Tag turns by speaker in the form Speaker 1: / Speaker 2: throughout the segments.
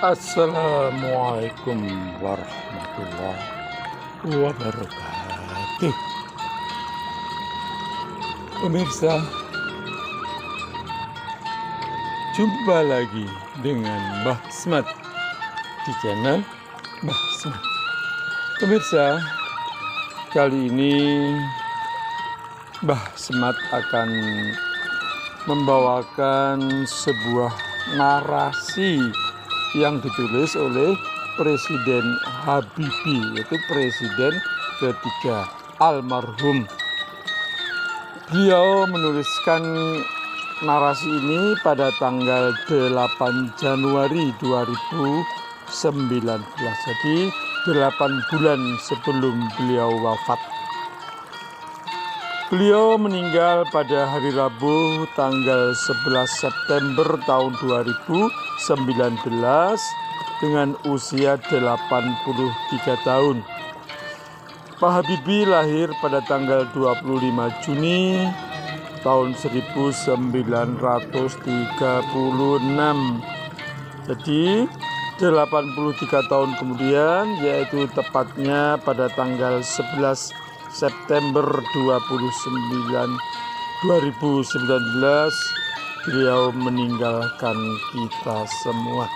Speaker 1: Assalamualaikum warahmatullahi wabarakatuh. Pemirsa, jumpa lagi dengan Mbah Smat di channel Mbah Smat. Pemirsa, kali ini Mbah Smat akan membawakan sebuah narasi yang ditulis oleh Presiden Habibie, yaitu Presiden ketiga almarhum. Beliau menuliskan narasi ini pada tanggal 8 Januari 2019, jadi 8 bulan sebelum beliau wafat. Beliau meninggal pada hari Rabu tanggal 11 September tahun 2019 dengan usia 83 tahun. Pak Habibie lahir pada tanggal 25 Juni tahun 1936. Jadi 83 tahun kemudian, yaitu tepatnya pada tanggal 11 September 2019, beliau meninggalkan kita semua.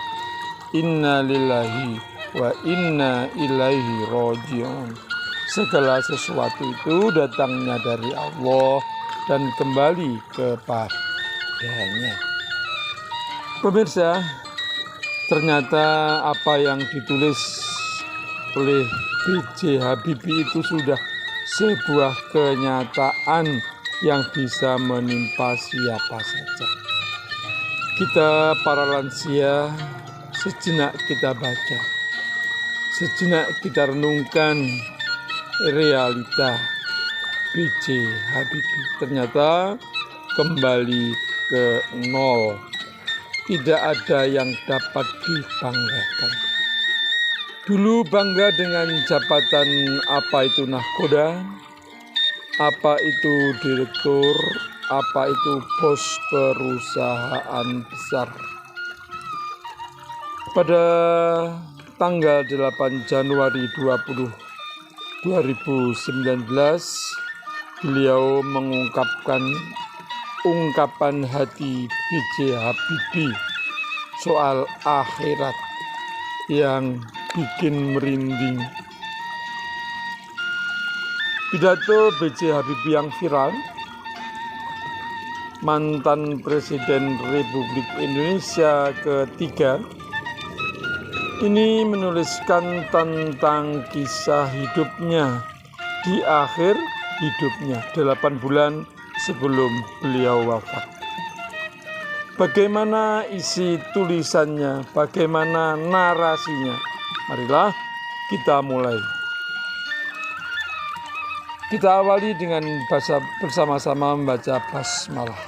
Speaker 1: Inna lillahi wa inna ilaihi raji'un. Segala sesuatu itu datangnya dari Allah dan kembali kepadanya. Pemirsa, ternyata apa yang ditulis oleh B.J. Habibie itu sudah sebuah kenyataan yang bisa menimpa siapa saja. Kita para lansia, sejenak kita baca, sejenak kita renungkan realita B.J. Habibie. Ternyata kembali ke nol. Tidak ada yang dapat dibanggakan. Dulu bangga dengan jabatan apa itu nahkoda, apa itu direktur, apa itu bos perusahaan besar. Pada tanggal 8 Januari 2019, beliau mengungkapkan ungkapan hati B.J. Habibie soal akhirat yang bikin merinding. Pidato B.J. Habibie yang viral, mantan Presiden Republik Indonesia ketiga, ini menuliskan tentang kisah hidupnya di akhir hidupnya 8 bulan sebelum beliau wafat. Bagaimana isi tulisannya, bagaimana narasinya? Marilah kita mulai. Kita awali dengan bersama-sama membaca basmalah.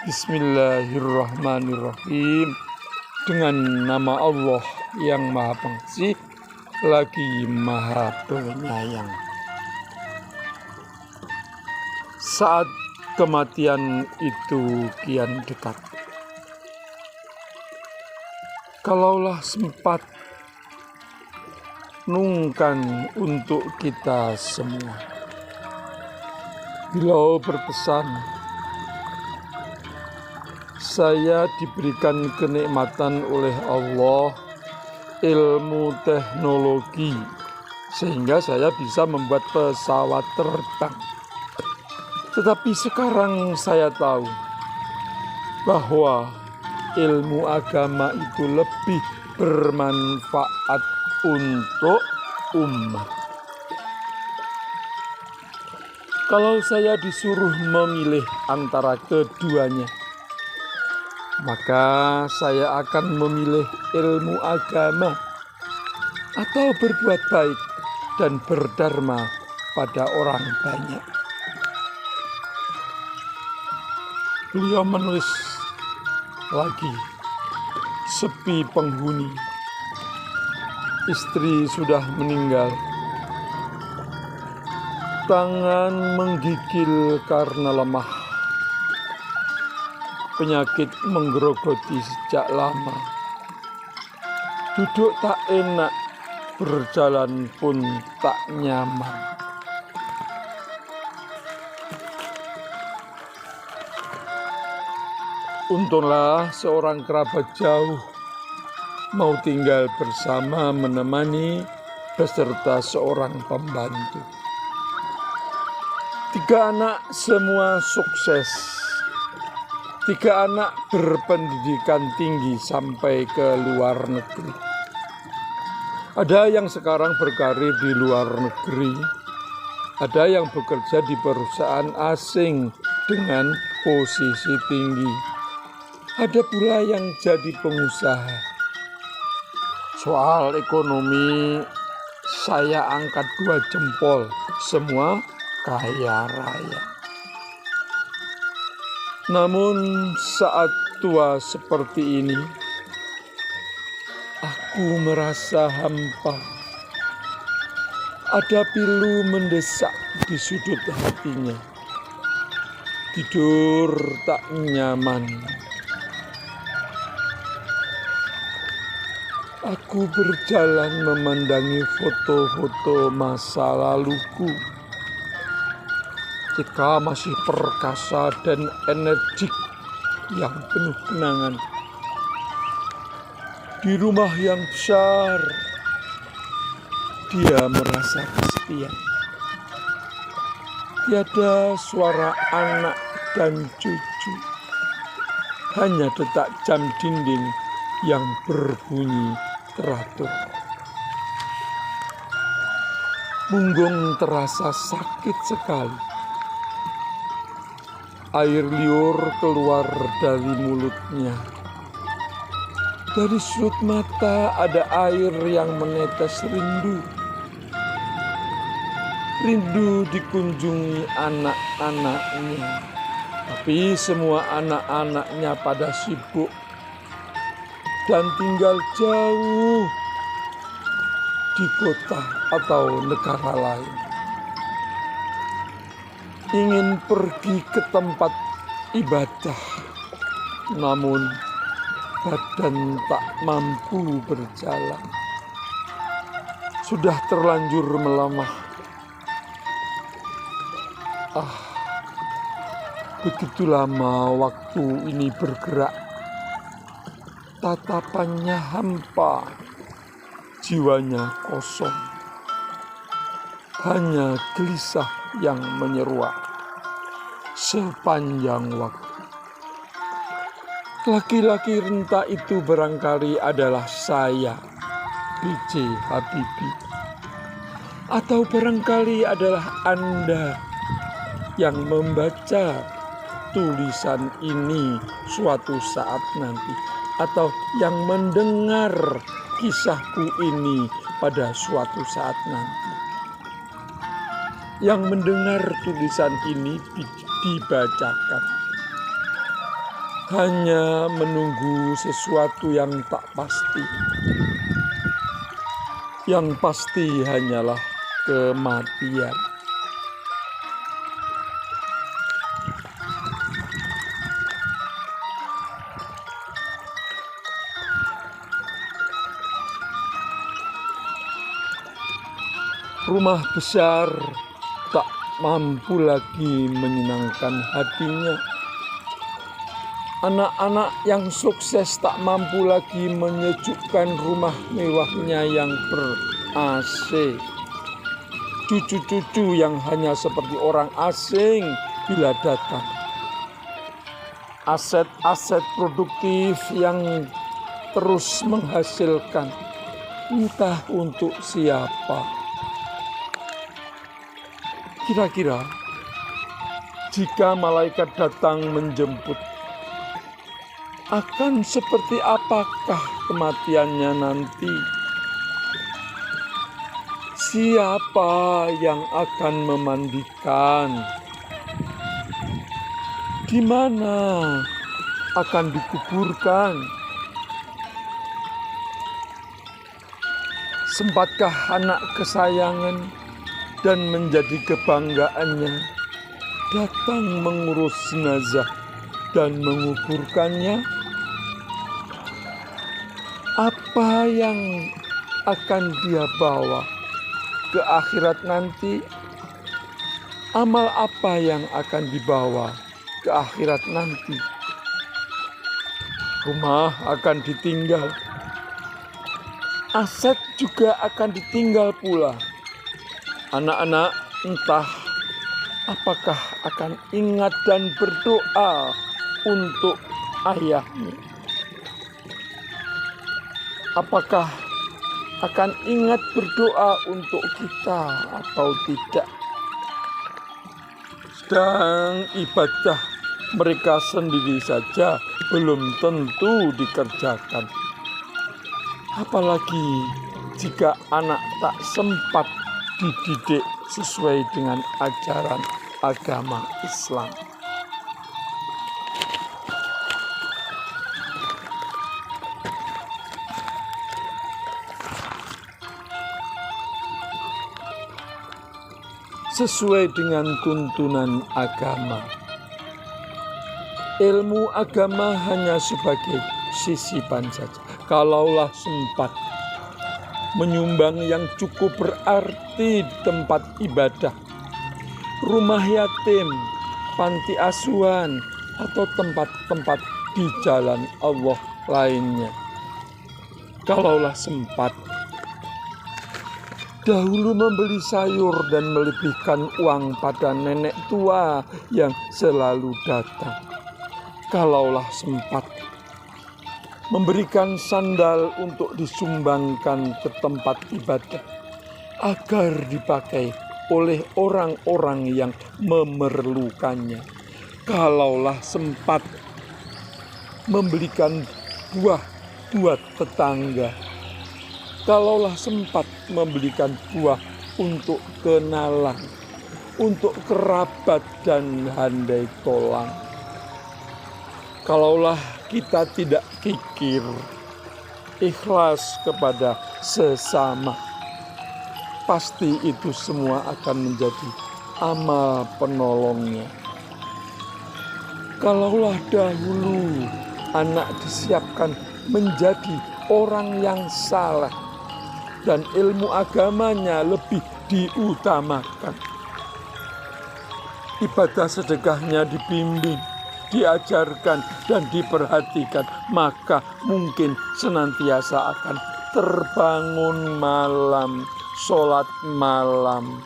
Speaker 1: Bismillahirrahmanirrahim. Dengan nama Allah yang Maha Pengasih lagi Maha Penyayang. Saat kematian itu kian dekat, kalaulah sempat, nungkan untuk kita semua. Beliau berpesan, saya diberikan kenikmatan oleh Allah ilmu teknologi sehingga saya bisa membuat pesawat terbang. Tetapi sekarang saya tahu bahwa ilmu agama itu lebih bermanfaat untuk umat. Kalau saya disuruh memilih antara keduanya, maka saya akan memilih ilmu agama atau berbuat baik dan berdharma pada orang banyak. Beliau menulis lagi, sepi penghuni, istri sudah meninggal, tangan menggigil karena lemah, penyakit menggerogoti sejak lama. Duduk tak enak, berjalan pun tak nyaman. Untunglah seorang kerabat jauh mau tinggal bersama menemani beserta seorang pembantu. 3 anak semua sukses. 3 anak berpendidikan tinggi sampai ke luar negeri. Ada yang sekarang berkarir di luar negeri. Ada yang bekerja di perusahaan asing dengan posisi tinggi. Ada pula yang jadi pengusaha. Soal ekonomi, saya angkat 2 jempol. Semua kaya raya. Namun saat tua seperti ini, aku merasa hampa. Ada pilu mendesak di sudut hatinya. Tidur tak nyaman. Aku berjalan memandangi foto-foto masa laluku. Ketika masih perkasa dan energik yang penuh kenangan. Di rumah yang besar, dia merasa kesepian. Tiada suara anak dan cucu. Hanya detak jam dinding yang berbunyi teratur. Punggung terasa sakit sekali. Air liur keluar dari mulutnya. Dari sudut mata ada air yang menetes rindu. Rindu dikunjungi anak-anaknya. Tapi semua anak-anaknya pada sibuk dan tinggal jauh di kota atau negara lain. Ingin pergi ke tempat ibadah, namun badan tak mampu berjalan. Sudah terlanjur melemah. Begitu lama waktu ini bergerak. Tatapannya hampa, jiwanya kosong. Hanya gelisah yang menyeruak sepanjang waktu. Laki-laki renta itu barangkali adalah saya, B.J. Habibie. Atau barangkali adalah Anda yang membaca tulisan ini suatu saat nanti. Atau yang mendengar kisahku ini pada suatu saat nanti. Yang mendengar tulisan ini dibacakan. Hanya menunggu sesuatu yang tak pasti. Yang pasti hanyalah kematian. Rumah besar tak mampu lagi menyenangkan hatinya. Anak-anak yang sukses tak mampu lagi menyejukkan rumah mewahnya yang ber-AC. Cucu-cucu yang hanya seperti orang asing bila datang. Aset-aset produktif yang terus menghasilkan, entah untuk siapa. Kira-kira jika malaikat datang menjemput, akan seperti apakah kematiannya nanti? Siapa yang akan memandikan? Di mana akan dikuburkan? Sempatkah anak kesayangan dan menjadi kebanggaannya datang mengurus jenazah dan menguburkannya? Apa yang akan dia bawa ke akhirat nanti? Amal apa yang akan dibawa ke akhirat nanti? Rumah akan ditinggal, aset juga akan ditinggal pula. Anak-anak entah apakah akan ingat dan berdoa untuk ayahnya. Apakah akan ingat berdoa untuk kita atau tidak? Sedang ibadah mereka sendiri saja belum tentu dikerjakan. Apalagi jika anak tak sempat dididik sesuai dengan ajaran agama Islam. Sesuai dengan tuntunan agama. Ilmu agama hanya sebagai sisipan saja. Kalaulah sempat menyumbang yang cukup berarti di tempat ibadah, rumah yatim, panti asuhan, atau tempat-tempat di jalan Allah lainnya. Kalaulah sempat, dahulu membeli sayur dan melebihkan uang pada nenek tua yang selalu datang. Kalaulah sempat, memberikan sandal untuk disumbangkan ke tempat ibadah agar dipakai oleh orang-orang yang memerlukannya. Kalaulah sempat, membelikan buah buat tetangga. Kalaulah sempat membelikan buah untuk kenalan, untuk kerabat dan handai tolang. Kalaulah kita tidak kikir, ikhlas kepada sesama, pasti itu semua akan menjadi amal penolongnya. Kalaulah dahulu anak disiapkan menjadi orang yang saleh, dan ilmu agamanya lebih diutamakan. Ibadah sedekahnya dibimbing, diajarkan, dan diperhatikan, maka mungkin senantiasa akan terbangun malam, sholat malam,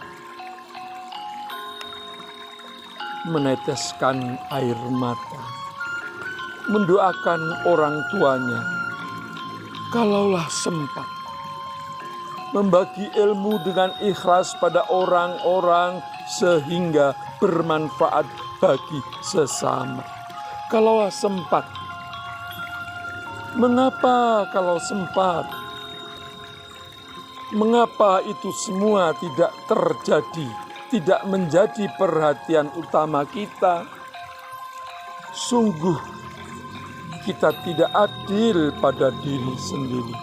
Speaker 1: meneteskan air mata, mendoakan orang tuanya. Kalaulah sempat, membagi ilmu dengan ikhlas pada orang-orang sehingga bermanfaat bagi sesama. Kalau sempat, mengapa kalau sempat? Mengapa itu semua tidak terjadi, tidak menjadi perhatian utama kita? Sungguh kita tidak adil pada diri sendiri.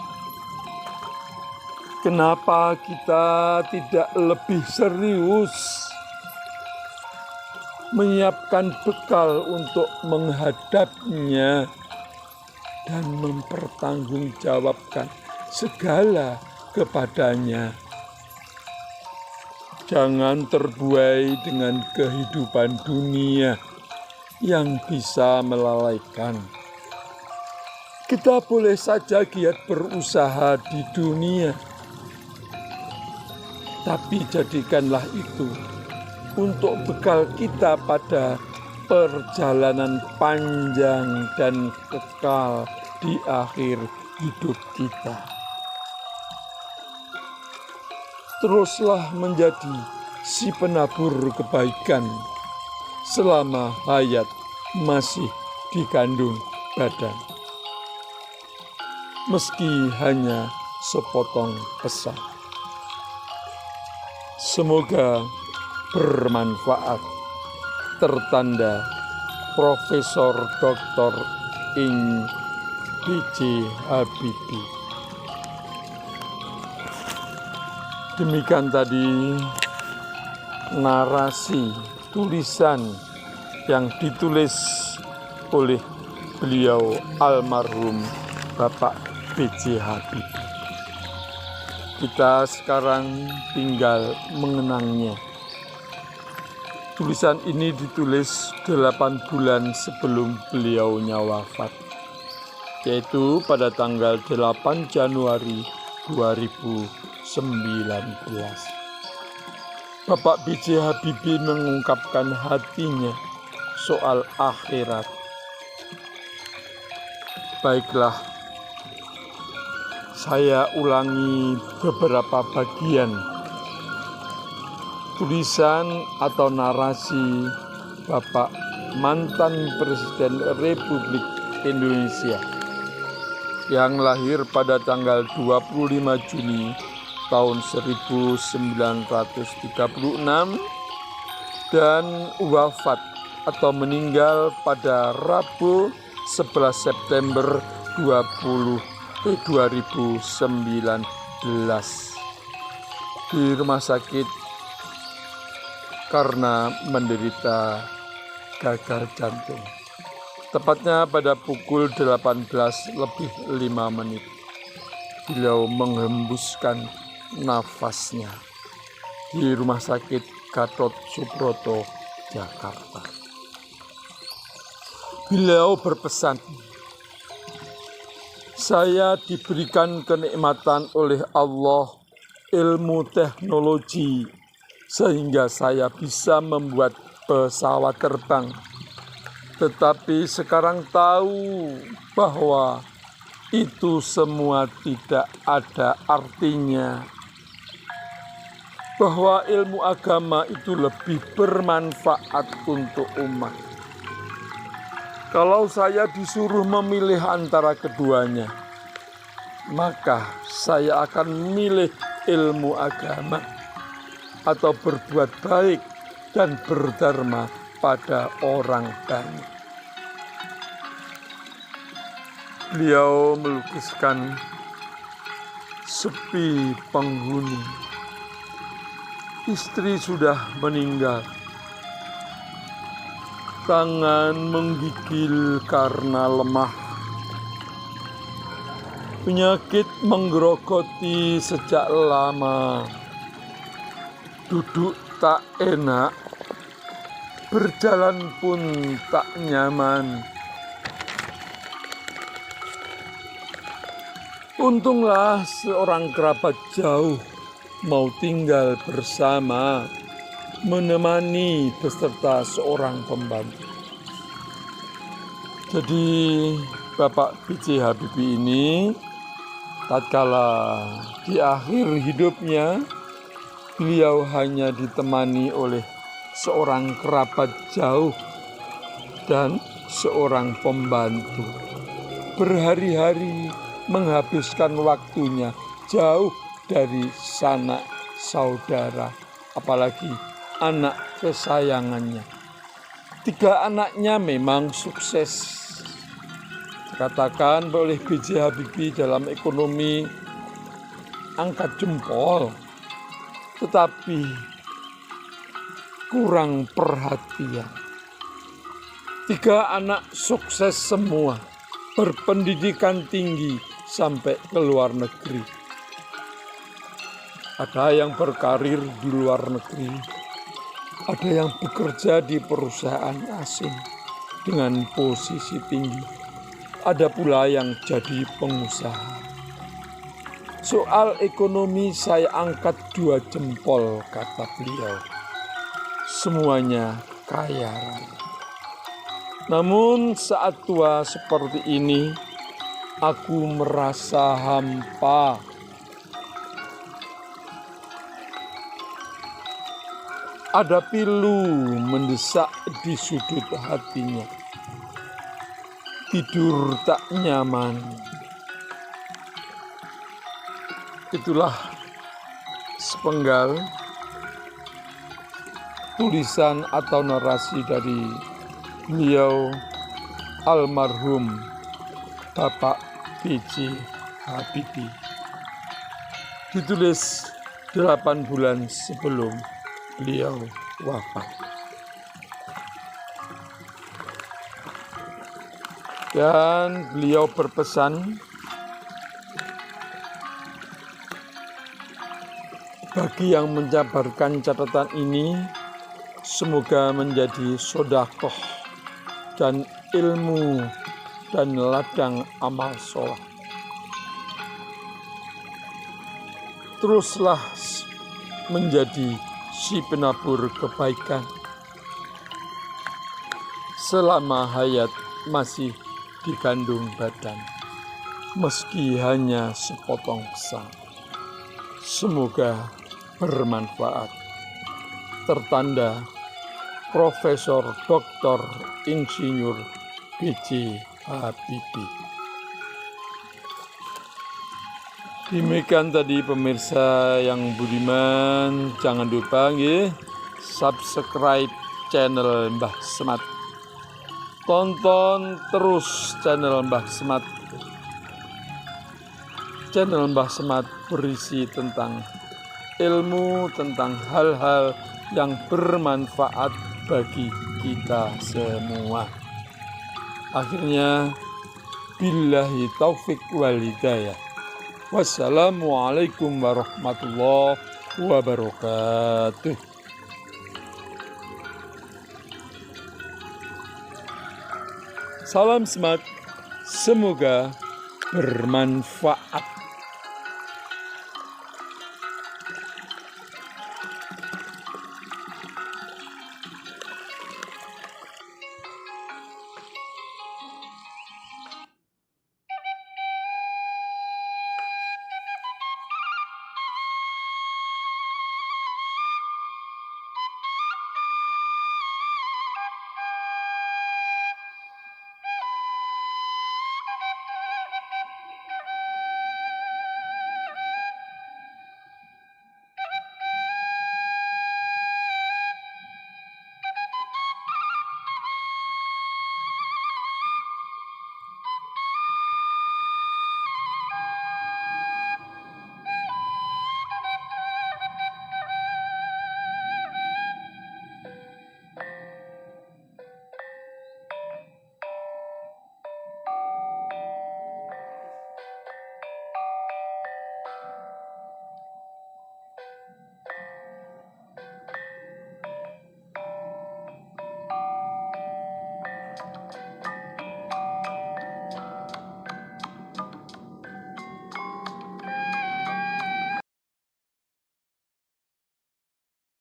Speaker 1: Kenapa kita tidak lebih serius menyiapkan bekal untuk menghadapnya dan mempertanggungjawabkan segala kepadanya? Jangan terbuai dengan kehidupan dunia yang bisa melalaikan. Kita boleh saja giat berusaha di dunia, tapi jadikanlah itu untuk bekal kita pada perjalanan panjang dan kekal di akhir hidup kita. Teruslah menjadi si penabur kebaikan selama hayat masih dikandung badan. Meski hanya sepotong pesan. Semoga bermanfaat. Tertanda Profesor Dr. Ing B.J. Habibie. Demikian tadi narasi tulisan yang ditulis oleh beliau almarhum Bapak B.J. Habibie. Kita sekarang tinggal mengenangnya. Tulisan ini ditulis 8 bulan sebelum beliaunya wafat, yaitu pada tanggal 8 Januari 2019. Bapak B.J. Habibie mengungkapkan hatinya soal akhirat. Baiklah, saya ulangi beberapa bagian tulisan atau narasi Bapak mantan Presiden Republik Indonesia yang lahir pada tanggal 25 Juni tahun 1936 dan wafat atau meninggal pada Rabu 11 September 2019 di rumah sakit karena menderita gagal jantung. Tepatnya pada pukul 18:05 beliau menghembuskan nafasnya di Rumah Sakit Gatot Subroto, Jakarta. Beliau berpesan, "Saya diberikan kenikmatan oleh Allah ilmu teknologi sehingga saya bisa membuat pesawat terbang. Tetapi sekarang tahu bahwa itu semua tidak ada artinya. Bahwa ilmu agama itu lebih bermanfaat untuk umat. Kalau saya disuruh memilih antara keduanya, maka saya akan memilih ilmu agama atau berbuat baik dan berdharma pada orang banyak." Beliau melukiskan sepi penghuni. Istri sudah meninggal. Tangan menggigil karena lemah. Penyakit menggerogoti sejak lama. Duduk tak enak, berjalan pun tak nyaman. Untunglah seorang kerabat jauh mau tinggal bersama, menemani beserta seorang pembantu. Jadi Bapak B.J. Habibie ini tatkala di akhir hidupnya beliau hanya ditemani oleh seorang kerabat jauh dan seorang pembantu. Berhari-hari menghabiskan waktunya jauh dari sanak saudara, apalagi anak kesayangannya. 3 anaknya memang sukses. Dikatakan oleh B.J. Habibie dalam ekonomi angkat jempol, tetapi kurang perhatian. 3 anak sukses semua, berpendidikan tinggi sampai ke luar negeri. Ada yang berkarir di luar negeri, ada yang bekerja di perusahaan asing dengan posisi tinggi, ada pula yang jadi pengusaha. Soal ekonomi saya angkat 2 jempol, kata beliau. Semuanya kaya raya. Namun saat tua seperti ini, aku merasa hampa. Ada pilu mendesak di sudut hatinya. Tidur tak nyaman. Itulah sepenggal tulisan atau narasi dari beliau almarhum Bapak B.J. Habibie. Ditulis 8 bulan sebelum beliau wafat. Dan beliau berpesan, Bagi yang menjabarkan catatan ini, semoga menjadi sedekah dan ilmu dan ladang amal soleh. Teruslah menjadi si penabur kebaikan selama hayat masih dikandung badan, meski hanya sepotong sang. Semoga bermanfaat. Tertanda Profesor Dr. Insinyur B.J. Habibie. Demikian tadi pemirsa yang budiman, jangan lupa subscribe channel Mbah Semad. Tonton terus channel Mbah Semad. Channel Mbah Semad berisi tentang ilmu, tentang hal-hal yang bermanfaat bagi kita semua. Akhirnya, billahi taufik wal hidayah. Wassalamualaikum warahmatullahi wabarakatuh. Salam Semad, semoga bermanfaat.